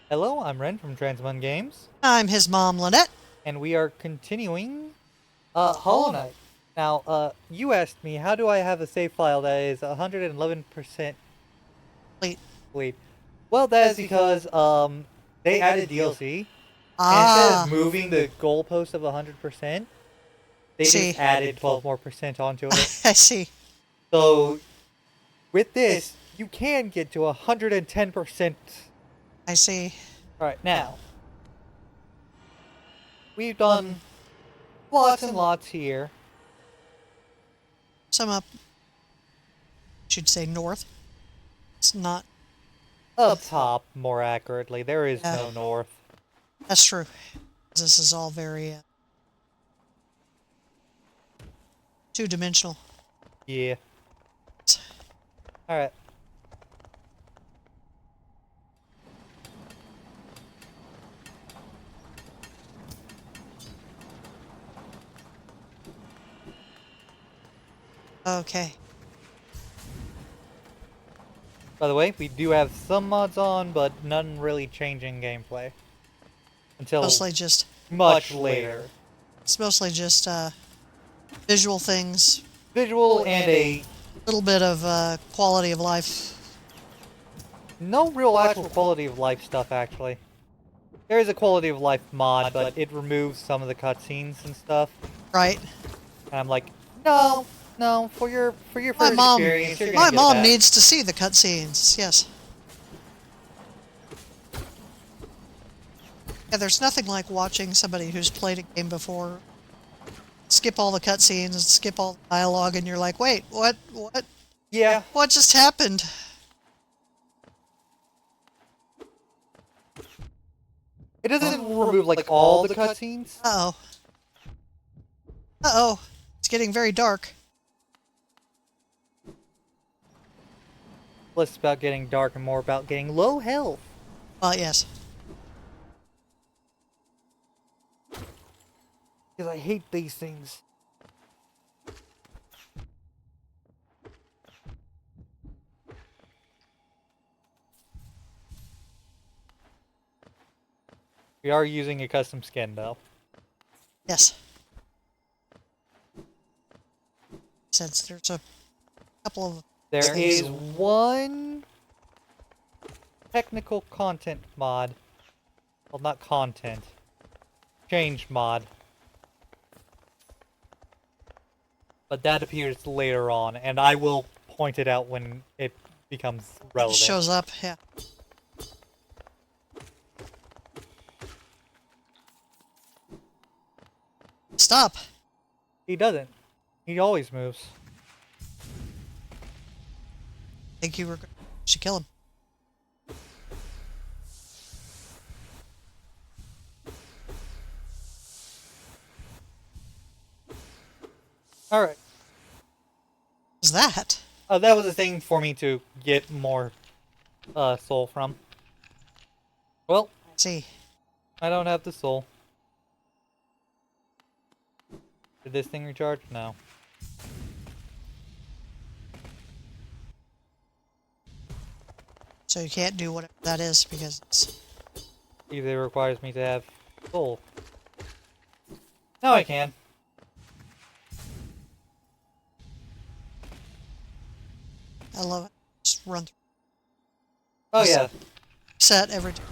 Hello, I'm Ren from Transmon Games, I'm his mom, Lynette. and we are continuing Hollow Knight. Now, you asked me, how do I have a save file that is 111% Wait. complete? Well, that is because, they added DLC, and instead of Ah, moving the goalpost of 100%, they just see. added 12 more percent onto it. I see. So, with this, you can get to 110%. I see. Alright, now, we've done lots and lots here. Some up, should say north. It's not. Up top, more accurately. There is Yeah, no north. that's true. This is all very two-dimensional. Yeah. Alright. Okay. By the way, we do have some mods on, but none really changing gameplay. Until Mostly just. much later. It's mostly just visual things. Visual and a Little bit of quality of life. no real actual quality of life stuff, actually. There is a quality of life mod, but it removes some of the cutscenes and stuff. Right. And I'm like, no, no, for your My first mom. experience, you're My gonna get mom that. needs to see the cutscenes. Yes. Yeah, there's nothing like watching somebody who's played a game before skip all the cutscenes and skip all the dialogue, and you're like, wait, what? Yeah. What just happened? It doesn't remove, like, all the cutscenes. Uh-oh. Uh-oh. It's getting very dark. Less about getting dark and more about getting low health. Well, yes. Because I hate these things. We are using a custom skin, though. Yes. Since there's a couple of There things. is one technical content mod. Well, not content. Change mod. But that appears later on, and I will point it out when it becomes relevant. Shows up, yeah. Stop. He doesn't. He always moves. Think you were should kill him. Alright. What's that? That was a thing for me to get more soul from. Well, I see. I don't have the soul. Did this thing recharge? No. So you can't do whatever that is because it's Either requires me to have soul. No, I can. I love it. Just run through Oh yeah. set every time.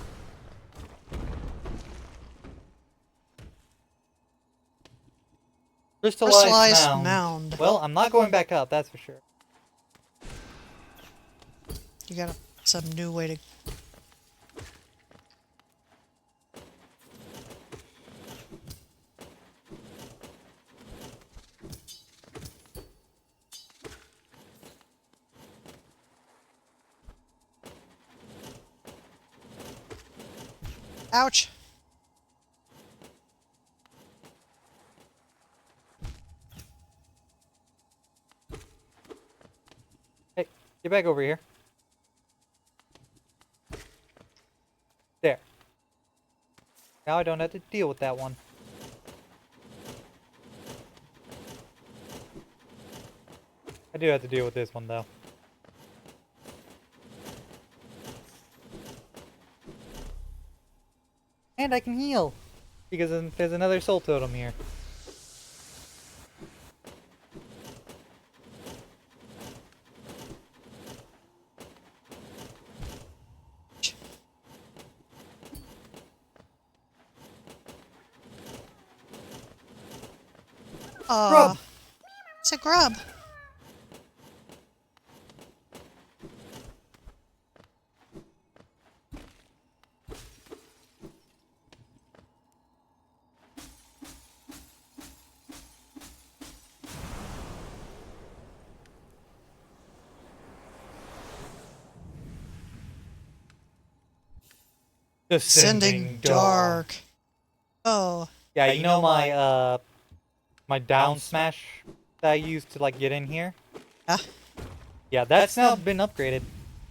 Crystallized mound. Well, I'm not going back up, that's for sure. You gotta some new way to. Ouch. Hey, get back over here. There. Now I don't have to deal with that one. I do have to deal with this one, though. And I can heal. Because there's another soul totem here. Grub! It's a grub. Descending dark. Oh. Yeah, you know my down smash that I used to like get in here? Yeah, Yeah, that's now been upgraded.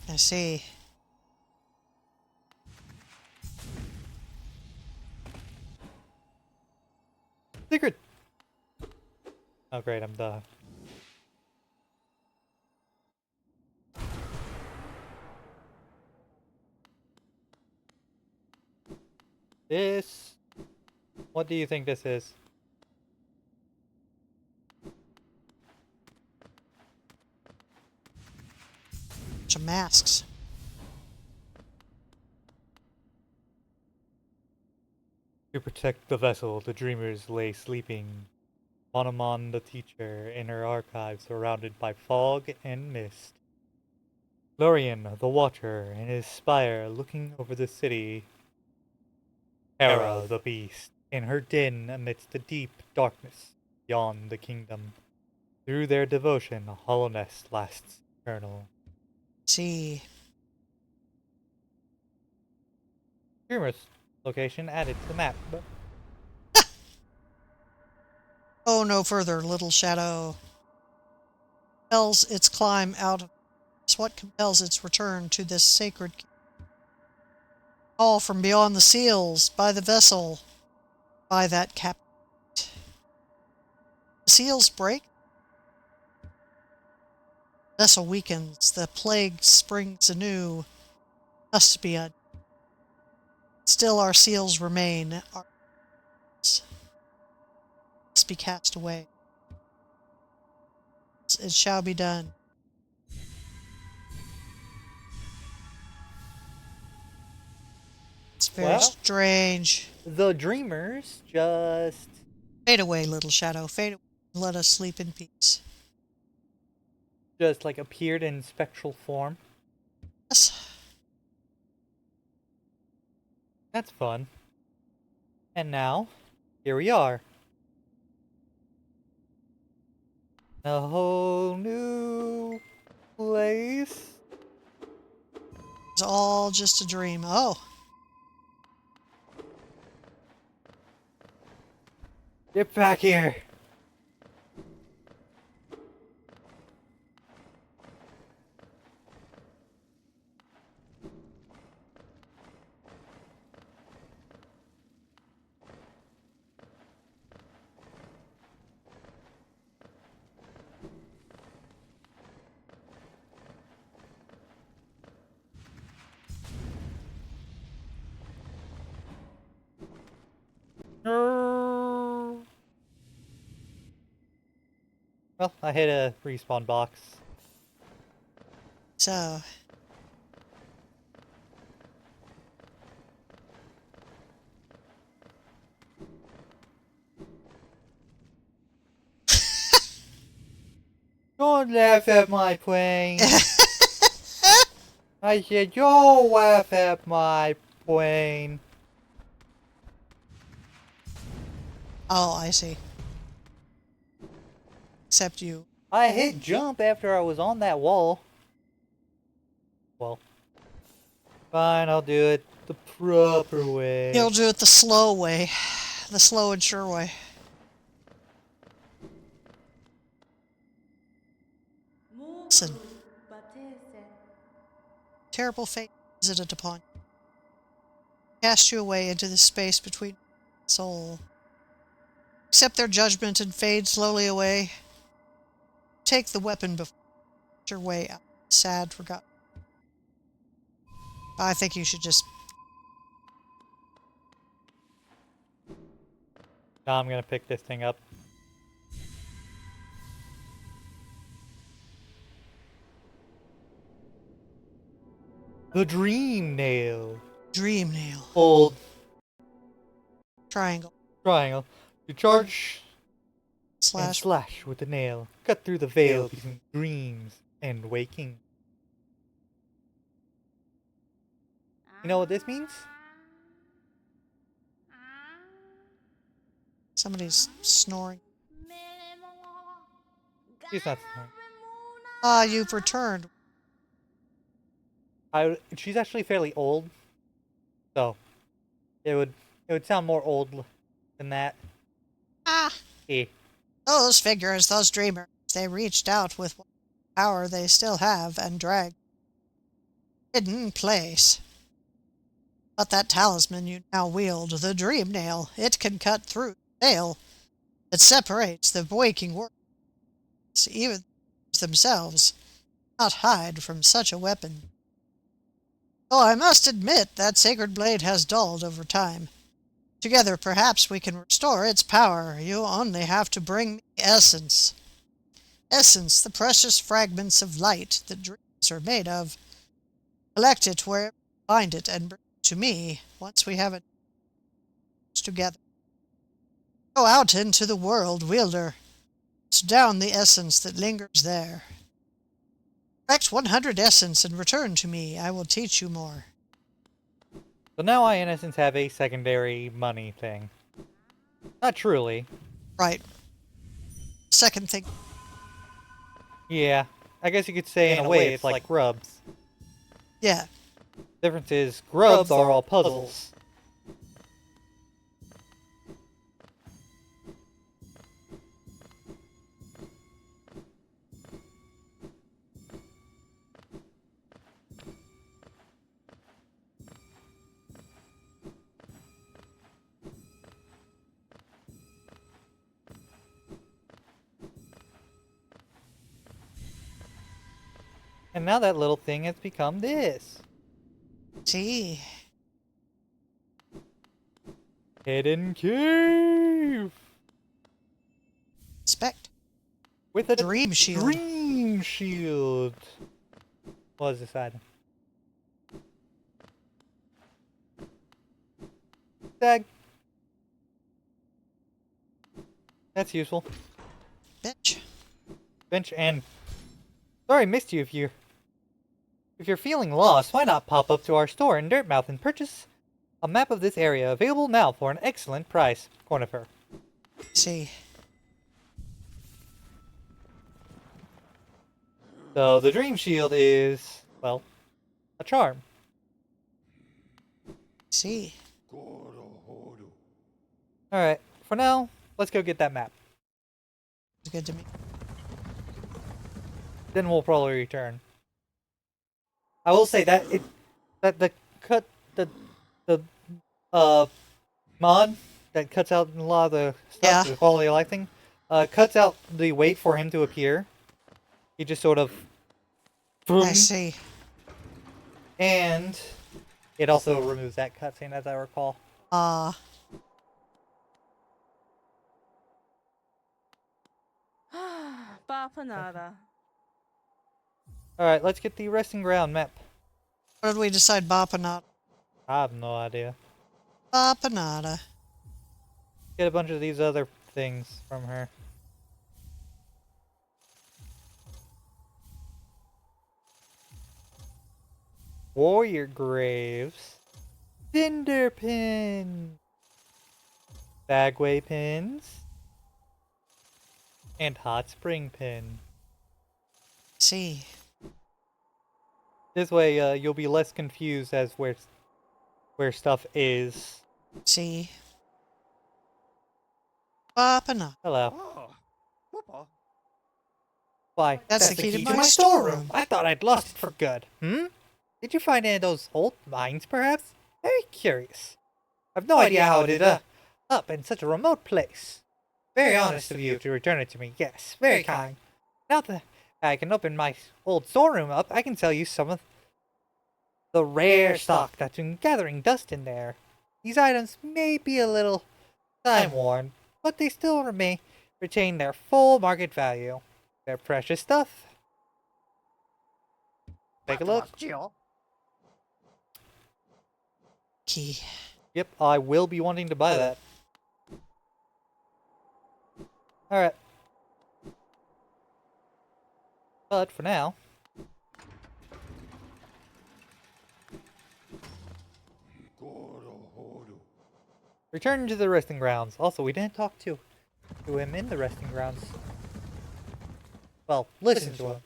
I see. Secret! Oh great, I'm done. This... What do you think this is? Bunch of masks. To protect the vessel, the dreamers lay sleeping. Monomon the teacher in her archive surrounded by fog and mist. Lorien the watcher in his spire looking over the city. Hera the beast in her den amidst the deep darkness beyond the kingdom. Through their devotion, hollowness lasts eternal. See. Dreamers location added to the map. Oh, no further, little shadow. Compels its climb out of this. What compels its return to this sacred call from beyond the seals by the vessel, by that captain. The seals break. The vessel weakens. The plague springs anew. Must be a. Still, our seals remain. Our must be cast away. It shall be done. It's very strange. The dreamers just Fade away, little shadow. Fade away. Let us sleep in peace. like appeared in spectral form. Yes. That's fun. And now, here we are. A whole new place. It's all just a dream. Oh. Get back here. No. Well, I hit a respawn box. So. Don't laugh at my plane. I said, don't laugh at my plane. Oh, I see. Except you. I hit jump after I was on that wall. Well, fine, I'll do it the proper way. You'll do it the slow way. The slow and sure way. Listen. Terrible fate visited upon you. Cast you away into the space between soul. Accept their judgment and fade slowly away. Take the weapon before your way out. Sad, forgotten. I think you should just Now I'm gonna pick this thing up. The Dream Nail. Dream nail. Old Triangle. triangle. You charge and Slash. slash with the nail. Cut through the veil between dreams and waking. You know what this means? Somebody's snoring. She's not snoring. Ah, you've returned. She's actually fairly old, so it would sound more old than that. Ah! Eh. Those figures, those dreamers, they reached out with what power they still have and dragged hidden place. But that talisman you now wield, the dream nail, it can cut through the veil that separates the waking world. Even themselves not hide from such a weapon. Though I must admit that sacred blade has dulled over time. Together, perhaps we can restore its power. You only have to bring me essence. Essence, the precious fragments of light that dreams are made of. Collect it wherever you find it and bring it to me once we have it together. Go out into the world, wielder. It's down the essence that lingers there. Collect 100 essence and return to me. I will teach you more. So now I, in essence, have a secondary money thing. Not truly. Right. Second thing. Yeah. I guess you could say, in a way, it's like grubs. Yeah. Difference is, grubs are all puzzles. And now that little thing has become this. See. Hidden cave! Inspect. With a Dream shield. Dream shield. What is this item? Tag. That's useful. Bitch. Bench and... Sorry, missed you. If you're feeling lost, why not pop up to our store in Dirtmouth and purchase a map of this area, available now for an excellent price. Cornifer. See. So the Dream Shield is, well, a charm. See. Alright, for now, let's go get that map. It's good to me. Then we'll probably return. I will say that the mod that cuts out a lot of the stuff, the quality of life thing, cuts out the wait for him to appear. He just sort of... Boom. I see. And it also removes that cutscene, as I recall. Bapanada. Alright, let's get the resting ground map. What did we decide, Bapanada? I have no idea. Bapanada. Get a bunch of these other things from her. Warrior graves. Cinder pin. Bagway pins. And hot spring pin. See. This way, you'll be less confused as where stuff is. See. Bapanada. Hello. Why? That's the key to my storeroom. I thought I'd lost it for good. Did you find any of those old mines, perhaps? Very curious. I've no idea how it ended up in such a remote place. Very honest of you to return it to me. Yes, very kind. Now that I can open my old storeroom up, I can sell you some of the rare stock that's been gathering dust in there. These items may be a little time-worn, but they still retain their full market value. They're precious stuff. Take a look. Key. Yep, I will be wanting to buy that. Alright. But for now, return to the resting grounds. Also, we didn't talk to him in the resting grounds. Well, listen to him.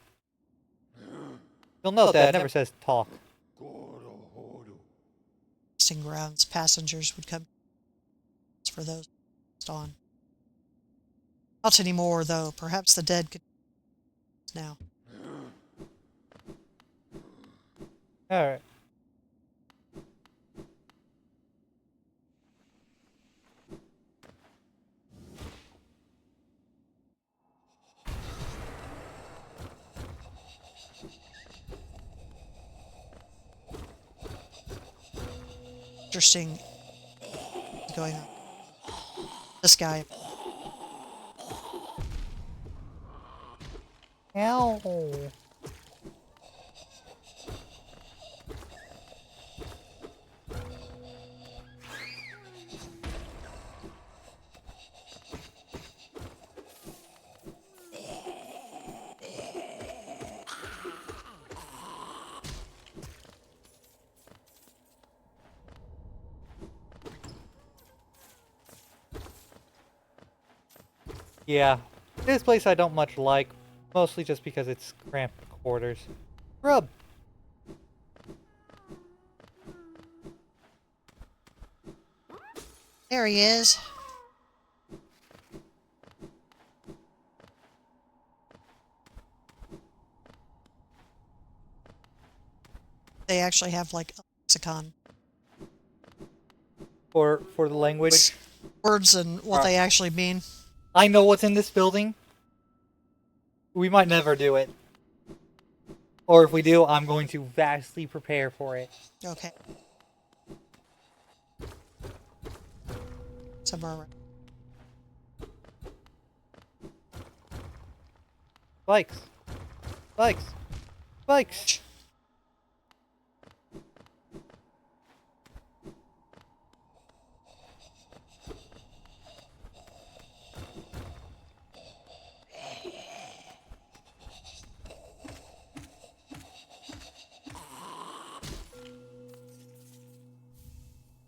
You'll note that it never says talk. Resting grounds. Passengers would come for those on. Not anymore, though. Perhaps the dead could now. Alright. Interesting going on. This guy. Ow. Yeah, this place I don't much like, mostly just because it's cramped quarters. Grub! There he is. They actually have like a lexicon. For the language. Words and what they actually mean. I know what's in this building. We might never do it. Or if we do, I'm going to vastly prepare for it. Okay. Somewhere around. Spikes. Spikes. Spikes.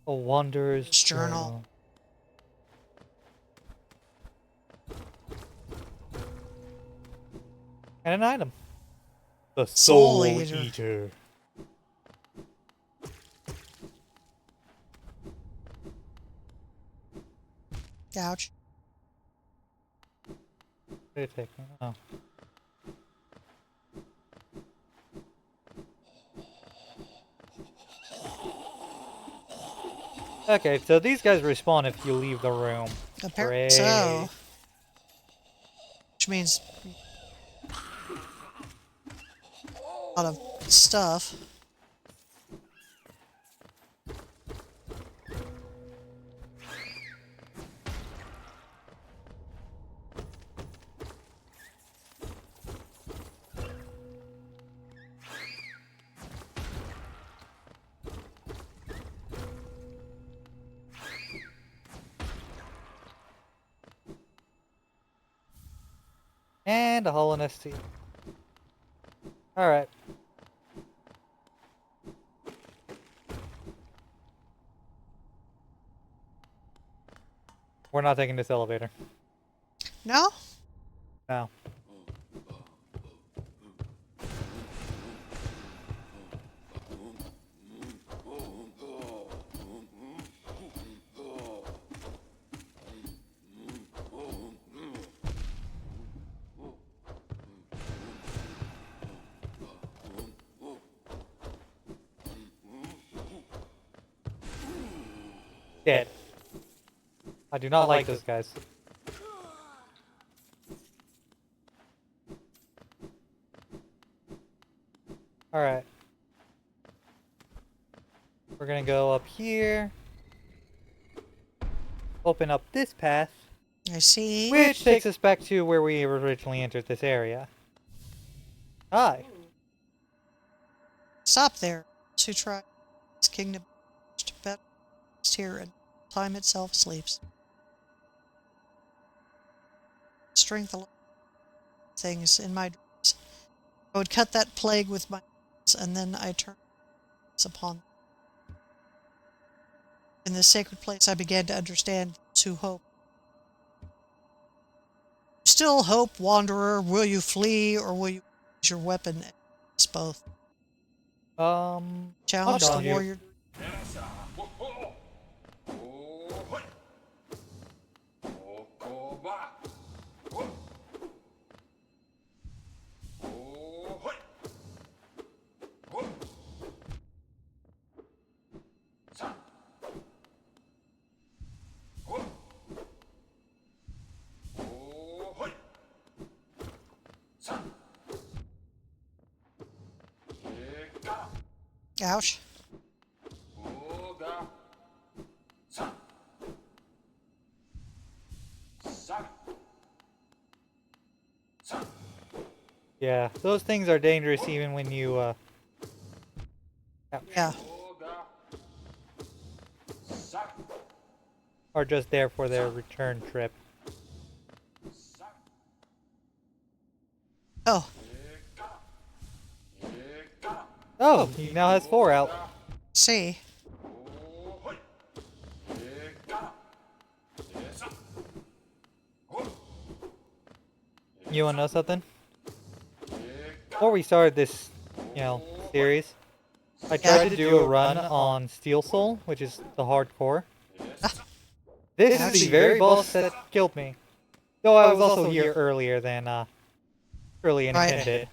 A Wanderer's Journal. And an item. The Soul Eater. Ouch. Wait a second. Oh. Okay, so these guys respawn if you leave the room. Apparently so. Which means a lot of stuff. And a hollowness tea. Alright. We're not taking this elevator. No? No. Dead. I do not like those guys. Alright. We're gonna go up here. Open up this path. I see. Which takes us back to where we originally entered this area. Hi. Stop there. Those who try this kingdom to better here and time itself sleeps. Strength alone things in my dreams. I would cut that plague with my hands, and then I turned upon them. In this sacred place I began to understand those who hope. Still hope, wanderer, will you flee, or will you use your weapon and us both? I'll Challenge the challenge you. warrior. Ouch. Yeah, those things are dangerous even when you, ouch. Yeah. Are just there for their return trip. Oh. Oh, he now has 4 out. See. You wanna know something? Before we started this, series, I tried to do a run on Steel Soul, which is the hardcore. This is the very boss that killed me. Though I was also here earlier than, early intended.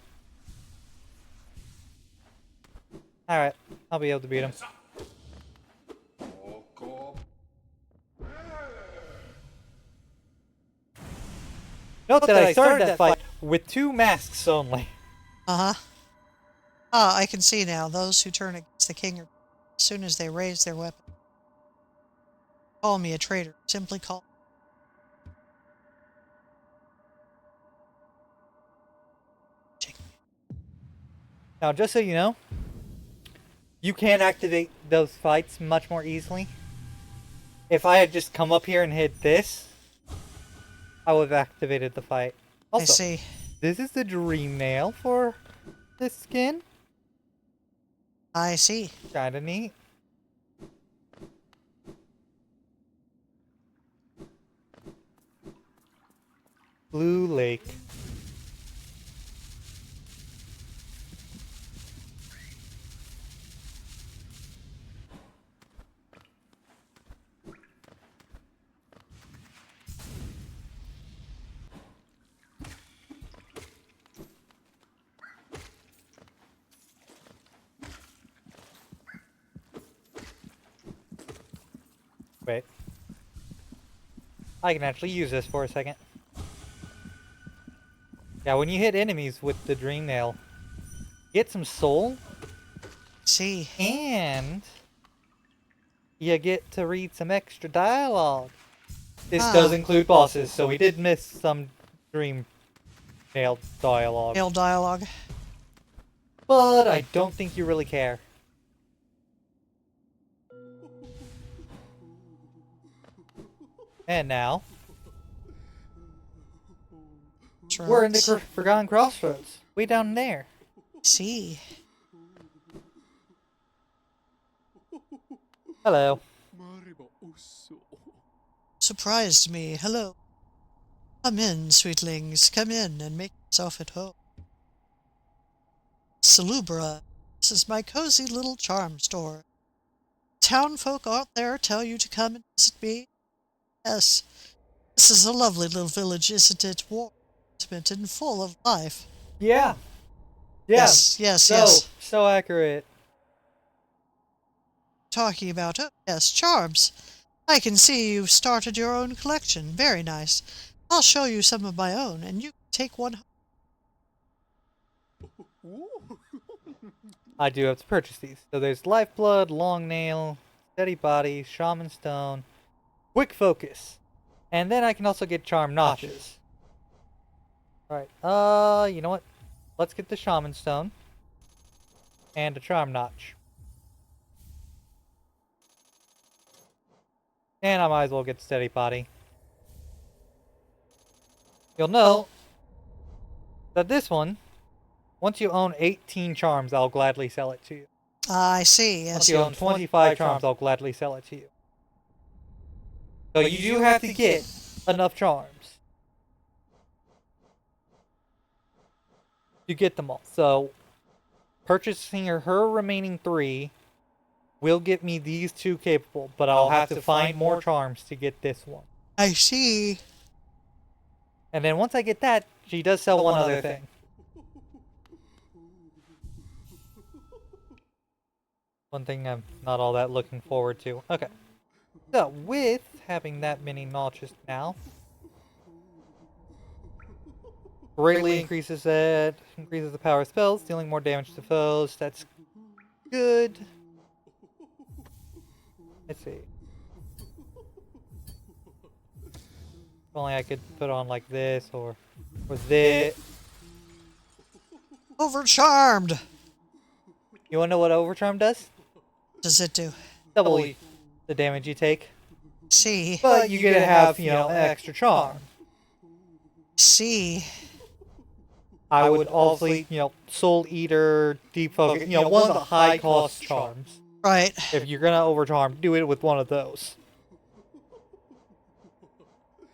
Alright, I'll be able to beat him. Note that I started that fight with 2 masks only. Uh-huh. Ah, I can see now. Those who turn against the king are as soon as they raise their weapon. Call me a traitor. Simply call. Now, just so you know, you can activate those fights much more easily. If I had just come up here and hit this, I would have activated the fight. Also, I see. this is the dream nail for this skin. I see. Kinda neat. Blue Lake. Wait. I can actually use this for a second. Yeah, when you hit enemies with the dream nail, get some soul, See. and you get to read some extra dialogue. This Ah. does include bosses, so we did miss some dream nail dialogue. Male dialogue. But I don't think you really care. And now, we're in the Forgotten Crossroads, way down there. See. Hello. Surprised me. Hello. Come in, sweetlings. Come in and make yourself at home. Salubra. This is my cozy little charm store. Town folk out there tell you to come and visit me? Yes. This is a lovely little village, isn't it? Warm, intimate, and full of life. Yeah. Yes. So accurate. Talking about, oh, yes, charms. I can see you've started your own collection. Very nice. I'll show you some of my own, and you can take one home. I do have to purchase these. So there's Lifeblood, Long Nail, Steady Body, Shaman Stone, Quick Focus. And then I can also get charm notches. Alright, you know what? Let's get the Shaman Stone. And a charm notch. And I might as well get Steady Body. You'll know that this one, once you own 18 charms, I'll gladly sell it to you. I see, yes. Once you own 25 charms, I'll gladly sell it to you. So you do have to get enough charms to get them all. So purchasing her remaining 3 will get me these 2 capable, but I'll have to find more charms to get this one. I see. And then once I get that, she does sell one other thing. One thing I'm not all that looking forward to. Okay. So, with having that many notches now, greatly increases the power of spells, dealing more damage to foes. That's good. Let's see. If only I could put on like this or this. Overcharmed! You wanna know what Overcharm does? What does it do? Double the damage you take. See. But you get to have, you know, an extra charm. See. I would also, you know, Soul Eater, Deep Focus, you know, one of the high cost charms. Right. If you're gonna overcharm, do it with one of those.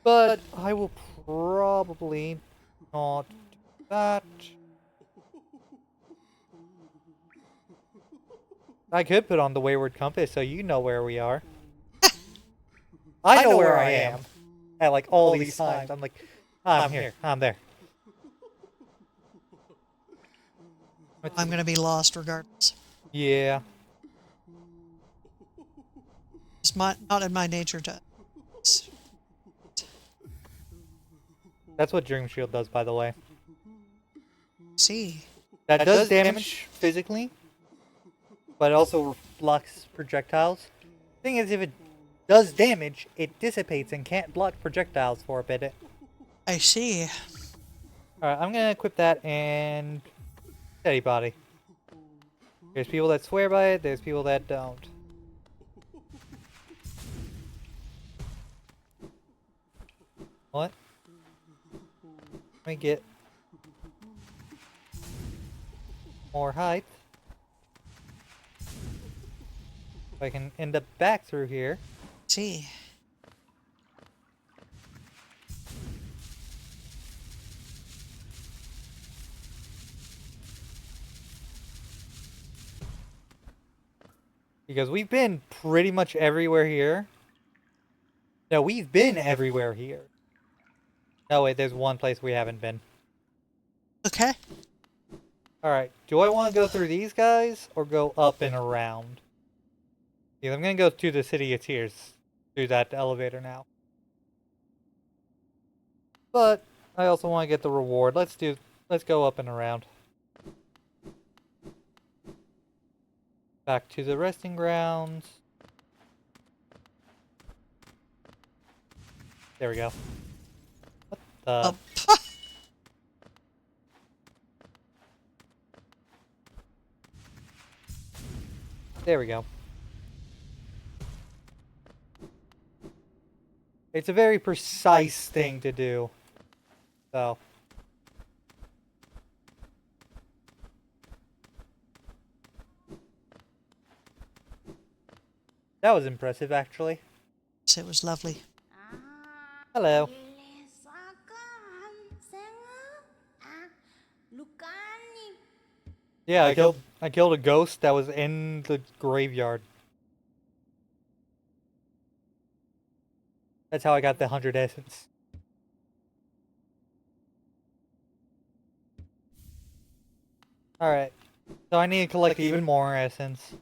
But I will probably not do that. I could put on the Wayward Compass so you know where we are. I know where I am. At like all these times. I'm like, I'm here, I'm there. I'm gonna be lost regardless. Yeah. It's not in my nature to... That's what Dream Shield does, by the way. See. That does damage physically, but it also blocks projectiles. Thing is, if it does damage, it dissipates and can't block projectiles for a bit. I see. Alright, I'm gonna equip that and Steady Body. There's people that swear by it, there's people that don't. What? Let me get more height. If I can end up back through here. See. Because we've been pretty much everywhere here. No, we've been everywhere here. No, wait, there's one place we haven't been. Okay. Alright, do I want to go through these guys or go up and around? Yeah, I'm gonna go to the City of Tears through that elevator now. But I also want to get the reward. Let's go up and around. Back to the resting grounds. There we go. What the? There we go. It's a very precise thing to do. So. That was impressive, actually. It was lovely. Hello. Yeah, I killed a ghost that was in the graveyard. That's how I got the 100 essence. Alright. So I need to collect even more essence.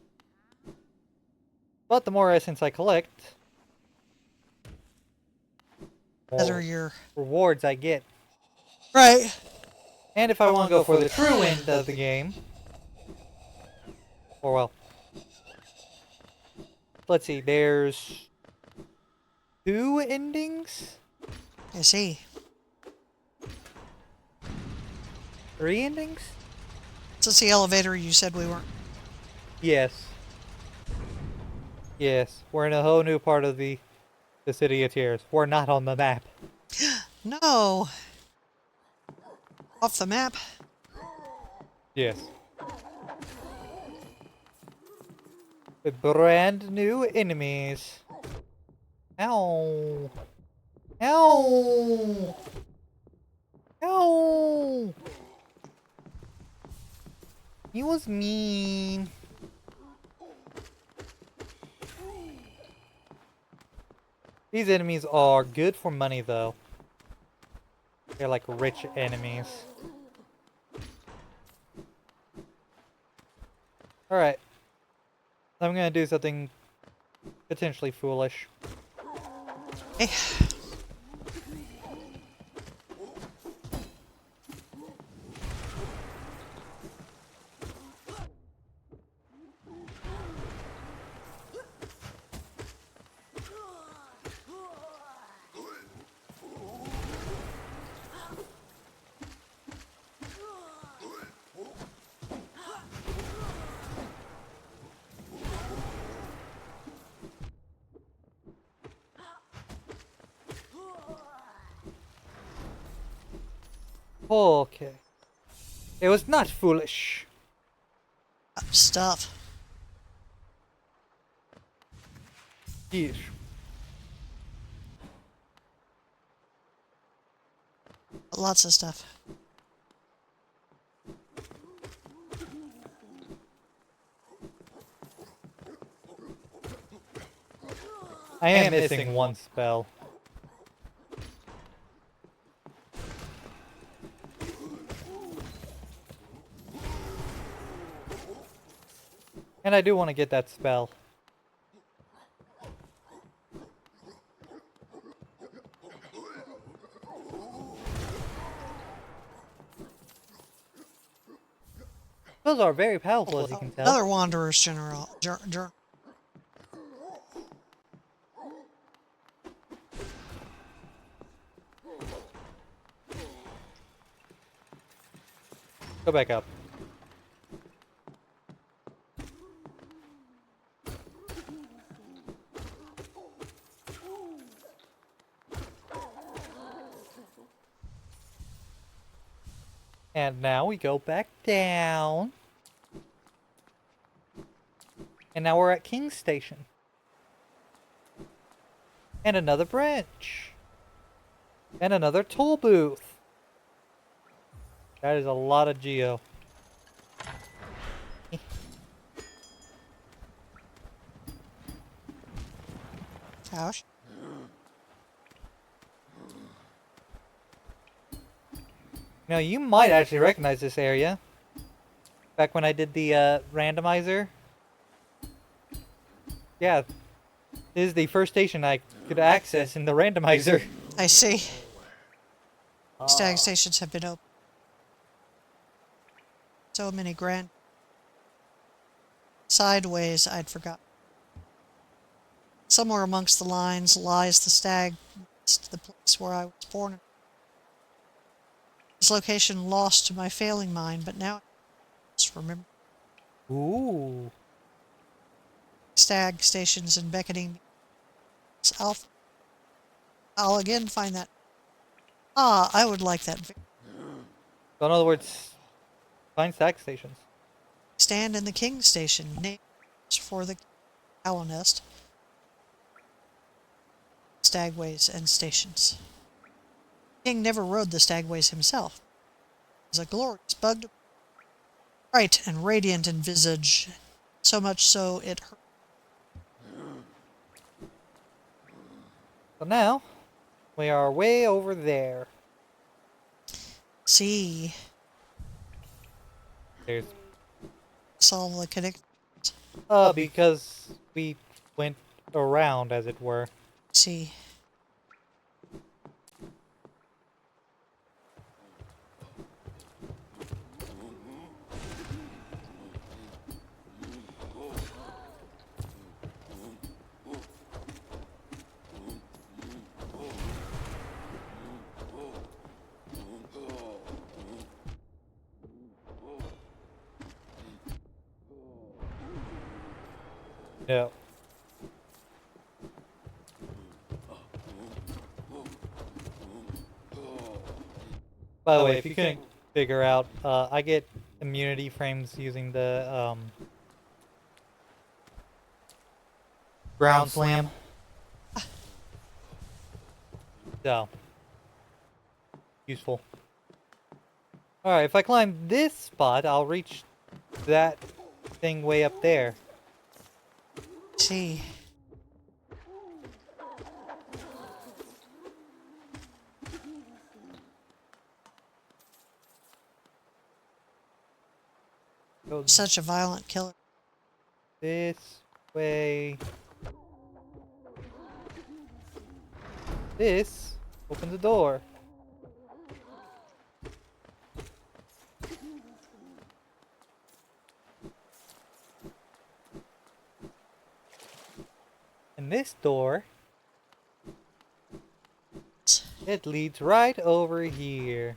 But the more essence I collect, Better your rewards I get. right. And if I want to go for the true end of the game, or well, let's see, there's 2 endings? I see. 3 endings? So it's the elevator you said we weren't. Yes. Yes. We're in a whole new part of the City of Tears. We're not on the map. No! Off the map. Yes. With brand new enemies. Ow. Ow. Ow. He was mean. These enemies are good for money, though. They're like rich enemies. Alright. I'm gonna do something potentially foolish. Eh. Okay. It was not foolish. Stuff. Yes. Lots of stuff. I am missing one spell. And I do want to get that spell. Those are very powerful, as you can tell. Another Wanderer's Journal. Go back up. And now we go back down. And now we're at King's Station. And another branch. And another toll booth. That is a lot of geo. Ouch. Now you might actually recognize this area. Back when I did the randomizer. Yeah, this is the first station I could access in the randomizer. I see. Stag stations have been open. So many grand. Sideways, I'd forgot. Somewhere amongst the lines lies the stag, the place where I was born. This location lost to my failing mind, but now I just remember. Ooh. Stag stations and beckoning. I'll again find that. Ah, I would like that. So in other words, find stack stations. Stand in the King Station, named for the owl nest. Stagways and stations. King never rode the stagways himself. He was a glorious bug, bright and radiant in visage, so much so it hurt. So now, we are way over there. See, There's solve the connect. because we went around, as it were. See, Yeah. By the way, if you couldn't figure out, I get immunity frames using the ground slam. So useful. All right, if I climb this spot, I'll reach that thing way up there. See. Go Such a violent killer. this way. This opens the door. And this door, it leads right over here.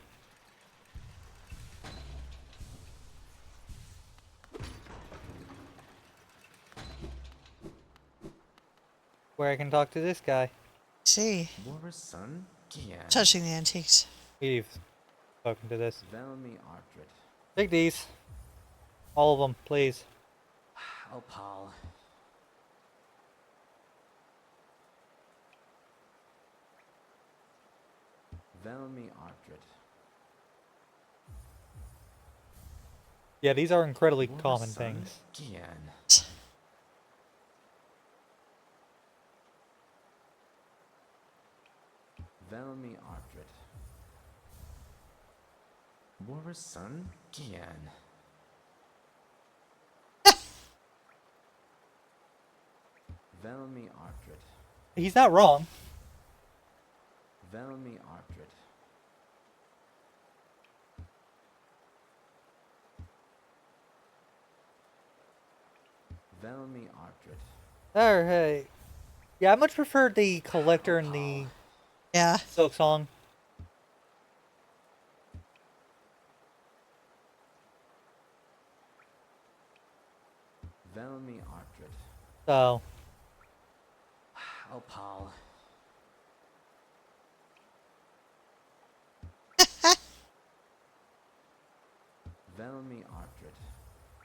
Where I can talk to this guy. See. War son? Yeah. Touching the antiques. We've spoken to this. Velmi Artred. Take these. All of them, please. Opal. Velmi Artred. Yeah, these are incredibly War common son? things. Gian. Velmi Artred. War son? Gian. Velmi Artred. He's not wrong. Velmi Artred. Velmi Artred. Alright. Yeah, I much prefer the collector and the Yeah. silk song. Velmi Artred. So, Opal. Velmi Artred.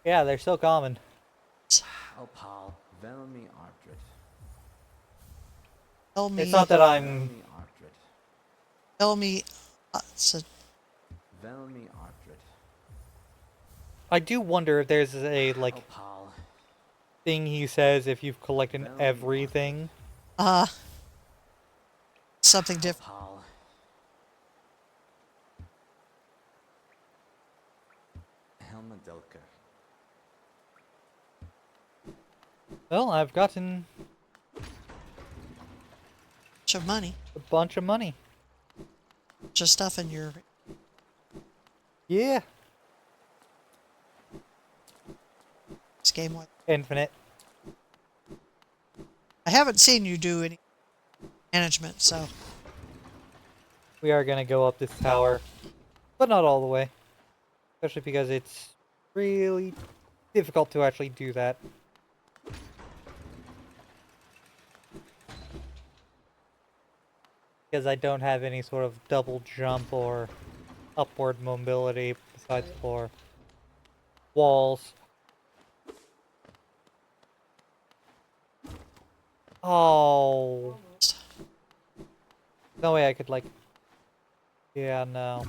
yeah, they're so common. Opal. Velmi Artred. Tell me. It's not that I'm... Velmi Artred. Tell me. It's a, Velmi Artred. I do wonder if there's a, like, Opal. thing he says if you've collected everything. something different. Opal. Helma Delka. Well, I've gotten Bunch of money. a bunch of money. Bunch of stuff in your. Yeah. This game. Like, Infinite. I haven't seen you do any management, so. We are gonna go up this tower, but not all the way. Especially because it's really difficult to actually do that. Because I don't have any sort of double jump or upward mobility besides for walls. Oh. No way I could, like... Yeah, no.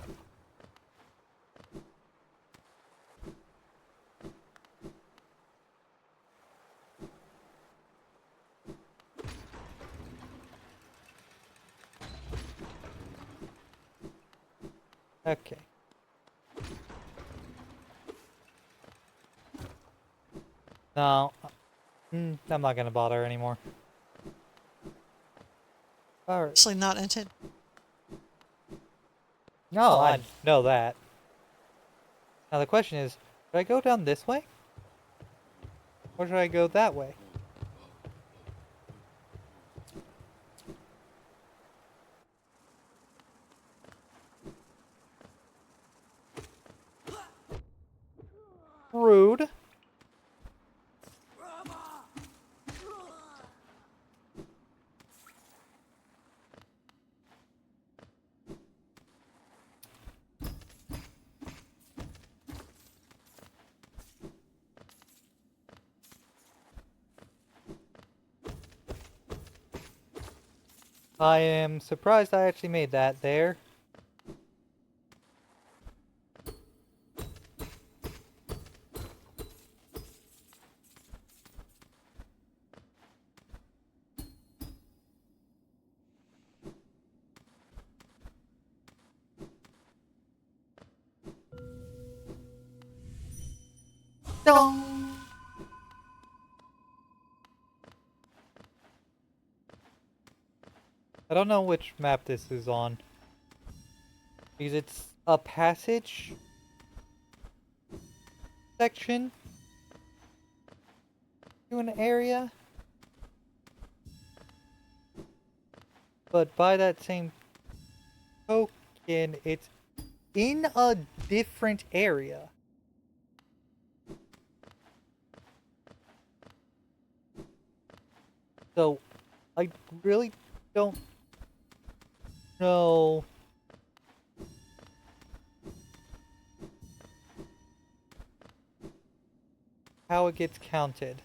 Okay. No. I'm not gonna bother anymore. Alright. Obviously not intended. No, I know that. Now the question is, should I go down this way? Or should I go that way? Rude. I am surprised I actually made that there. Dong! I don't know which map this is on. Because it's a passage section to an area. But by that same token, it's in a different area. So, I really don't know how it gets counted.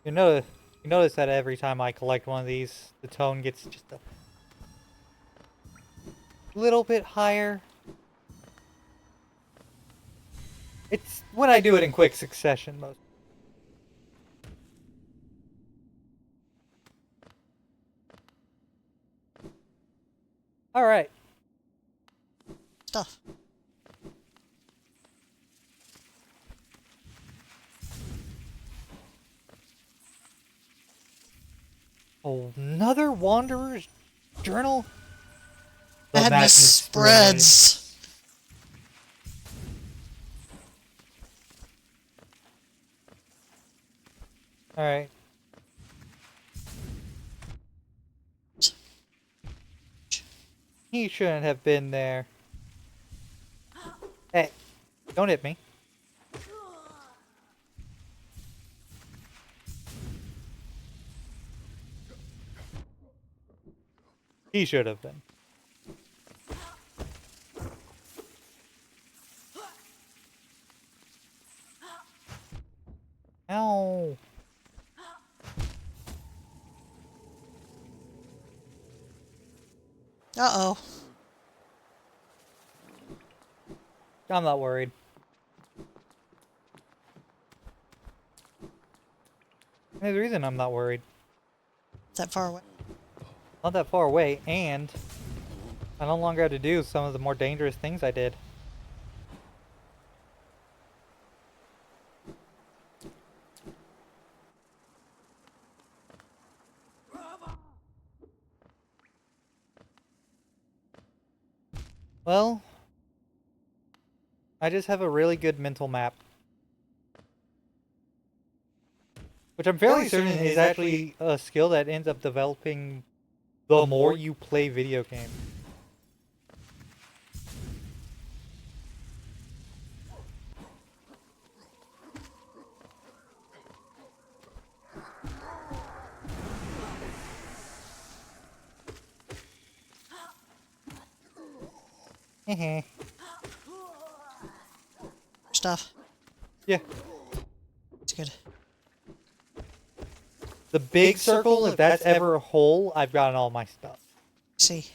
You know, you notice that every time I collect one of these, the tone gets just a little bit higher. It's when I do it in quick succession most. Alright. Stuff. Another Wanderer's Journal? The Madness spreads. Alright. He shouldn't have been there. Hey, don't hit me. He should have been. Ow. Uh-oh. I'm not worried. There's a reason I'm not worried. That far away. Not that far away, and I no longer have to do some of the more dangerous things I did. Well, I just have a really good mental map. Which I'm fairly certain is actually a skill that ends up developing the more you play video games. Heh. Stuff. Yeah. It's good. The big circle, if that's ever a hole, I've gotten all my stuff. See.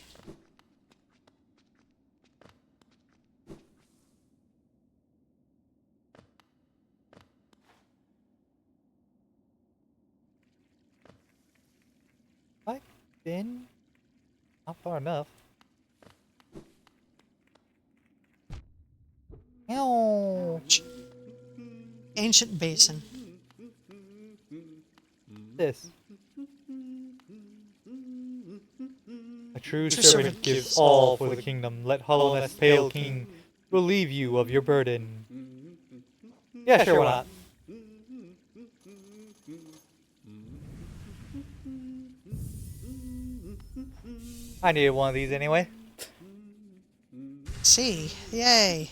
I've been not far enough. Ow. Ancient basin. This. A true True servant servant gives all for the kingdom. Let Hollowness, pale king, relieve you of your burden. Yeah, sure, why not? I needed one of these anyway. See. Yay.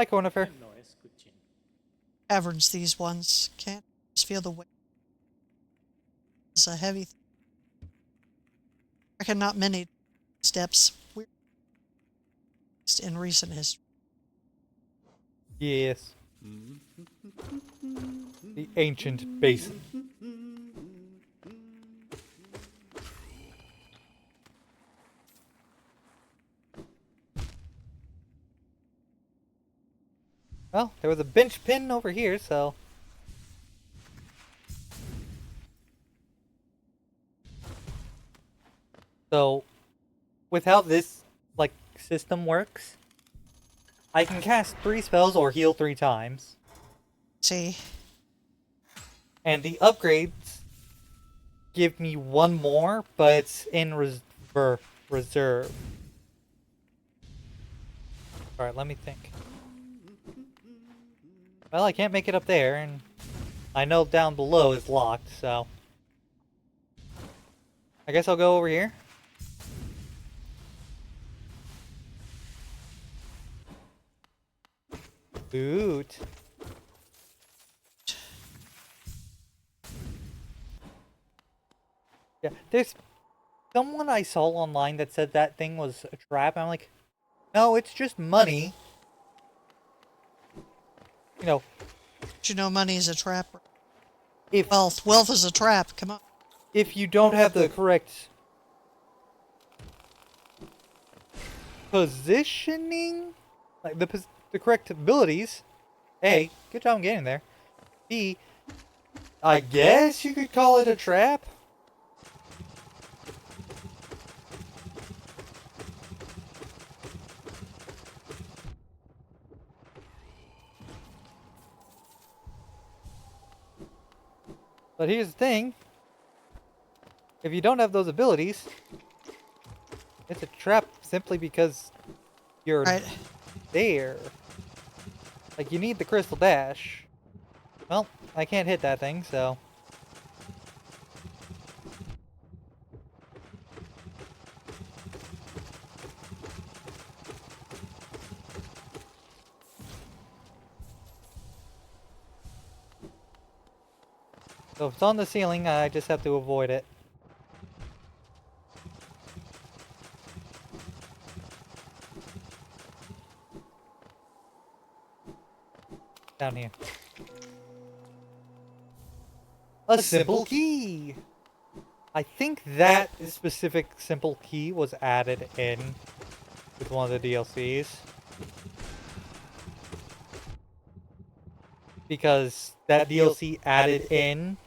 Hi, Conifer. No escuchen. Caverns, these ones. Can't just feel the weight. It's a heavy thing. I reckon not many steps in recent history. Yes. The ancient basin. Well, there was a bench pin over here, so... So, with how this, like, system works, I can cast 3 spells or heal 3 times. See? And the upgrades give me 1 more, but it's in reserve. Alright, let me think. Well, I can't make it up there, and I know down below is locked, so... I guess I'll go over here. Boot. Yeah, there's someone I saw online that said that thing was a trap. I'm like, no, it's just money. You know, But you know money is a trap. if Wealth is a trap. Come on. if you don't have the correct positioning, like the correct abilities, A, good job getting there. B, I guess you could call it a trap. But here's the thing. If you don't have those abilities, it's a trap simply because you're Right. there. Like, you need the crystal dash. Well, I can't hit that thing, so... So if it's on the ceiling, I just have to avoid it. Down here. A simple key! I think that specific simple key was added in with one of the DLCs. Because that DLC added in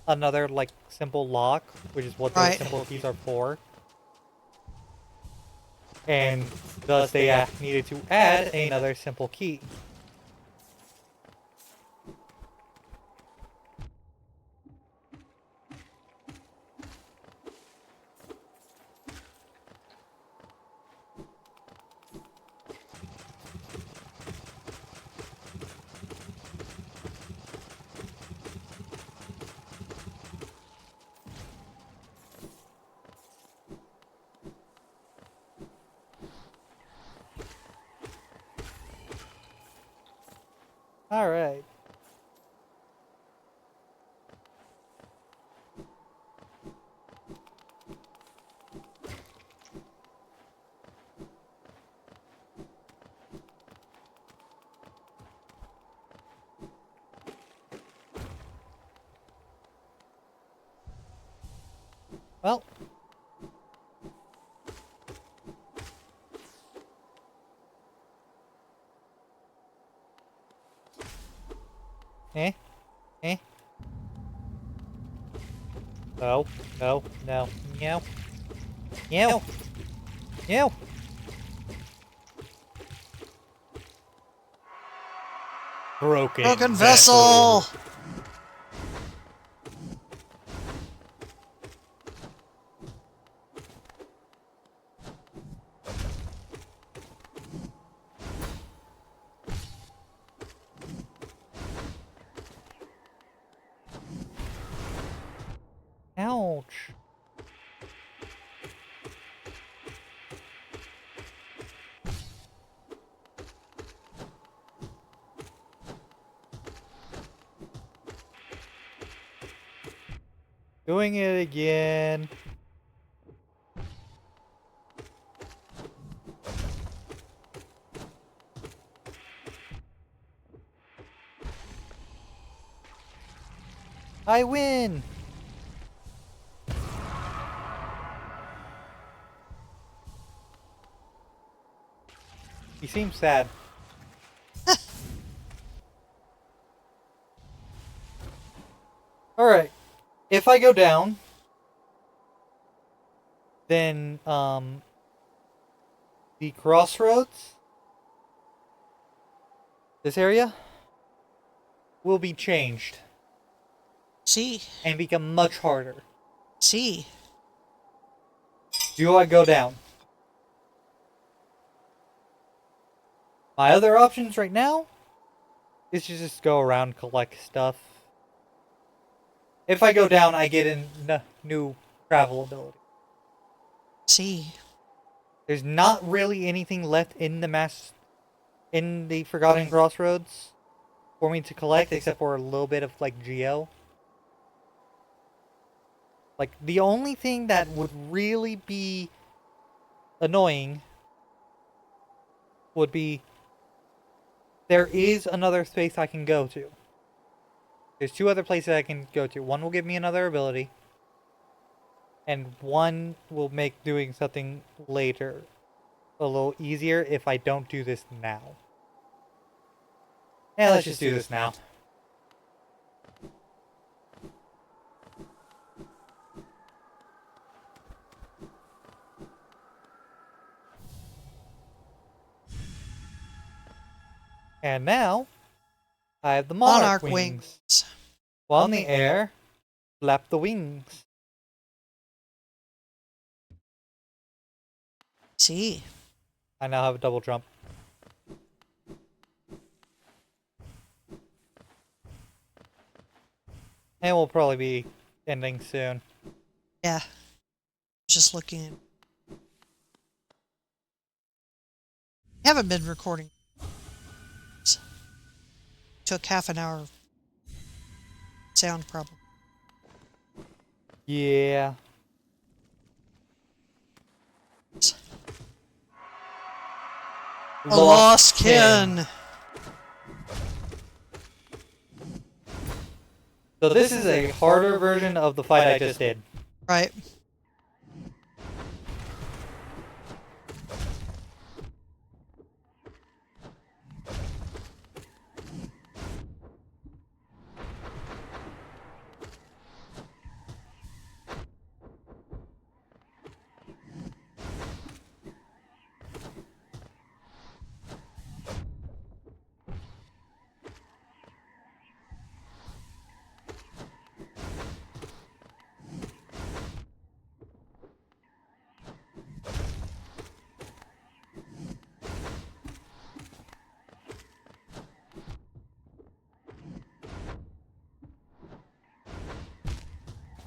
another, like, simple lock, which is what those Right. simple keys are for. And thus they needed to add another simple key. Alright. Well. Eh? Eh? Oh. Oh. No. Meow. Meow. Meow. Broken vessel! Ouch. Doing it again. I win! He seems sad. Alright. If I go down, then, the crossroads, this area, will be changed See. and become much harder. See. Do I go down? My other options right now is to just go around, collect stuff. If I go down, I get a new travel ability. See. There's not really anything left in the Forgotten Crossroads for me to collect, except for a little bit of, like, Geo. Like, the only thing that would really be annoying would be there is another space I can go to. There's two other places I can go to. One will give me another ability, and one will make doing something later a little easier if I don't do this now. Yeah, let's just do this now. And now, I have the Monarch wings. While in the air, flap the wings. See. I now have a double jump. And we'll probably be ending soon. Yeah. Just looking. Haven't been recording. Took half an hour. Sound problem. Yeah. A lost kin. So this is a harder version of the fight I just did. Right.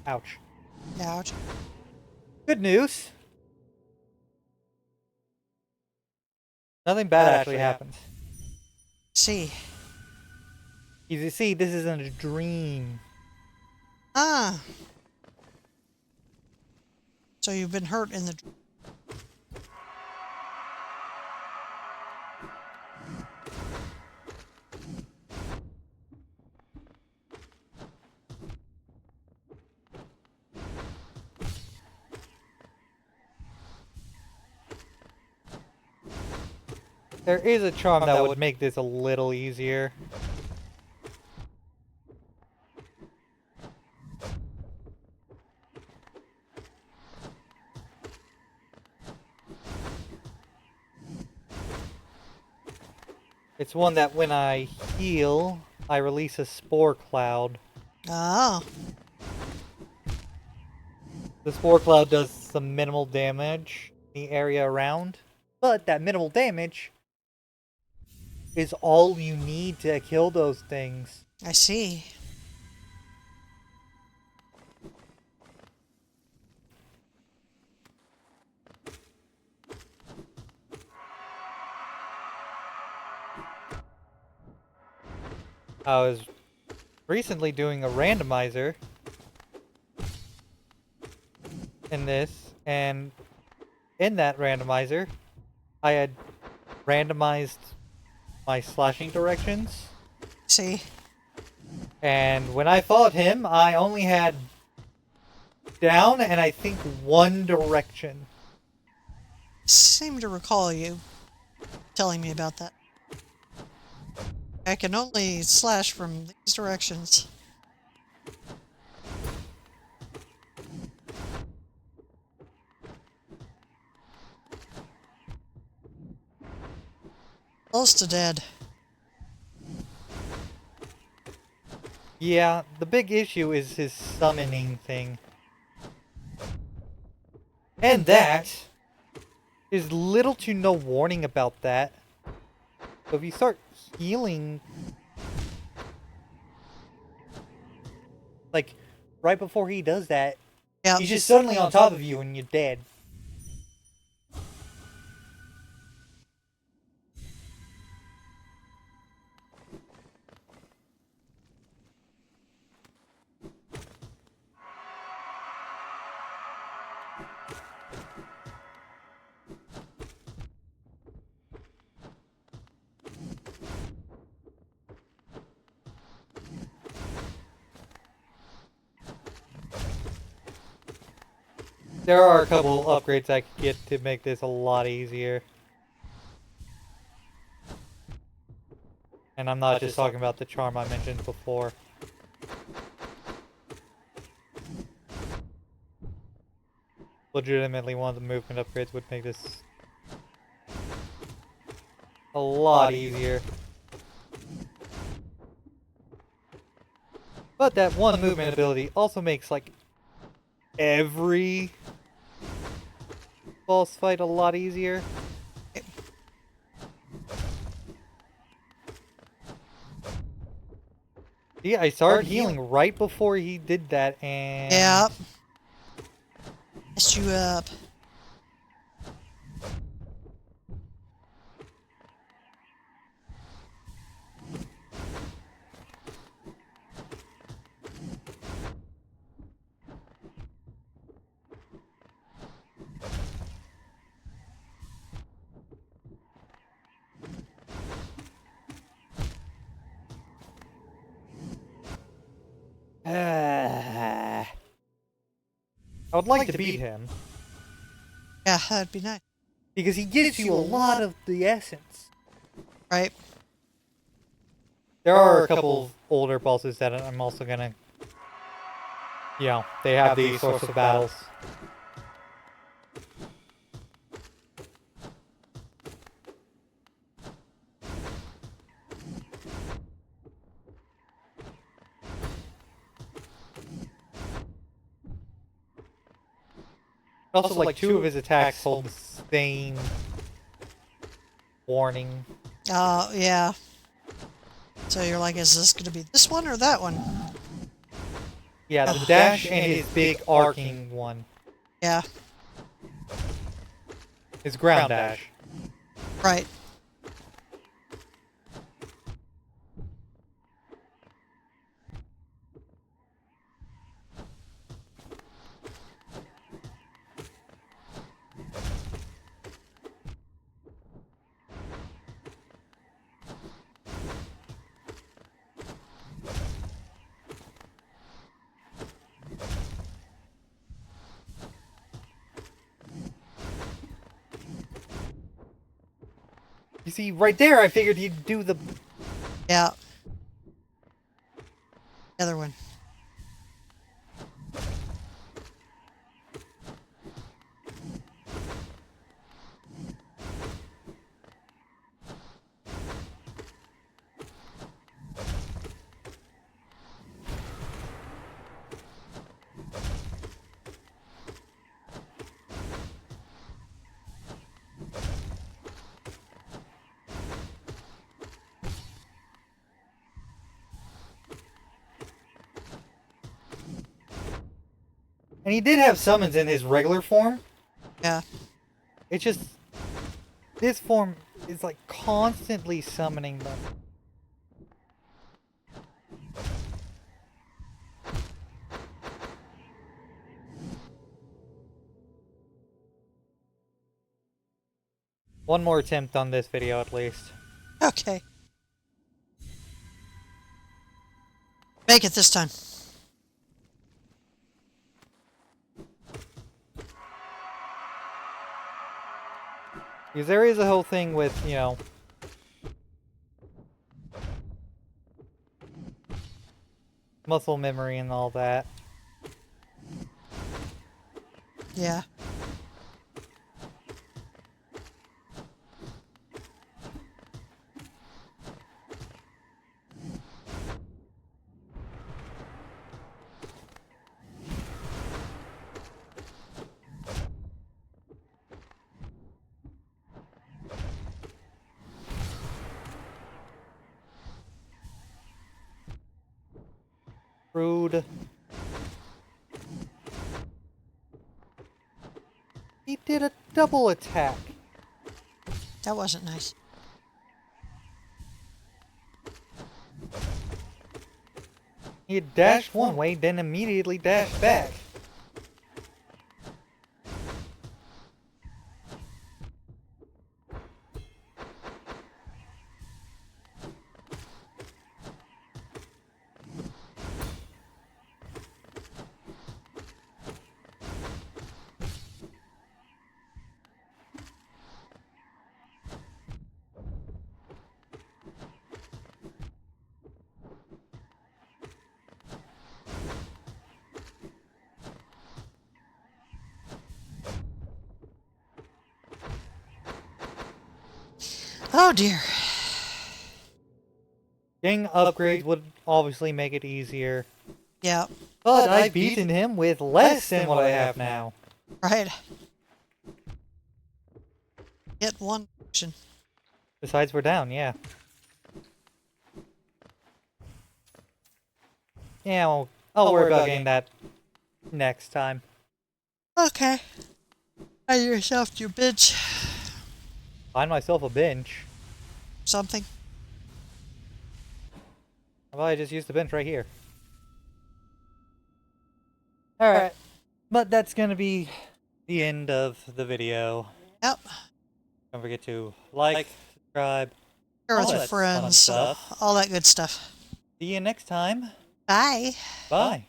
Ouch. Ouch. Good news. Nothing bad actually happens. See. You see, this isn't a dream. Ah. So you've been hurt in the... There is a charm that would make this a little easier. It's one that when I heal, I release a spore cloud. Oh. The spore cloud does some minimal damage in the area around, but that minimal damage is all you need to kill those things. I see. I was recently doing a randomizer in this, and in that randomizer, I had randomized my slashing directions, See? and when I fought him, I only had down and I think one direction. Seem to recall you telling me about that. I can only slash from these directions. Close to dead. Yeah, the big issue is his summoning thing. And that is little to no warning about that. So if you start healing, like, right before he does that, Yeah. he's just suddenly on top of you and you're dead. There are a couple upgrades I could get to make this a lot easier. And I'm not just talking about the charm I mentioned before. Legitimately, one of the movement upgrades would make this a lot easier. But that one movement ability also makes, like, every boss fight a lot easier. Yeah, I started healing right before he did that, and... Yep. Messed you up. I would like to beat him, Yeah, that'd be nice. because he gives you a lot of the essence. Right? There are a couple older bosses that I'm also gonna... You know, they have these sorts of battles. Also, like, two of his attacks hold the same warning. Yeah. So you're like, is this gonna be this one or that one? Yeah, the dash and his big arcing one. Yeah. His ground dash. Right. You see, right there, I figured he'd do the... Yeah. The other one. And he did have summons in his regular form. Yeah. It's just... This form is, like, constantly summoning them. One more attempt on this video at least. Okay. Make it this time. Because there is a whole thing with, you know, muscle memory and all that. Yeah. Rude. He did a double attack. That wasn't nice. He dashed one way, then immediately dashed back. Oh dear. Getting upgrades would obviously make it easier. Yeah. But I've beaten him with less than what I have now. Right. Get one action. Besides, we're down, yeah. Yeah, well, I'll worry about getting that next time. Okay. Add yourself to your bench. Find myself a bench. Something. How about I just use the bench right here? Alright. But that's gonna be the end of the video. Yep. Don't forget to like, subscribe, Share all with your that fun friends. stuff. All that good stuff. See you next time. Bye. Bye.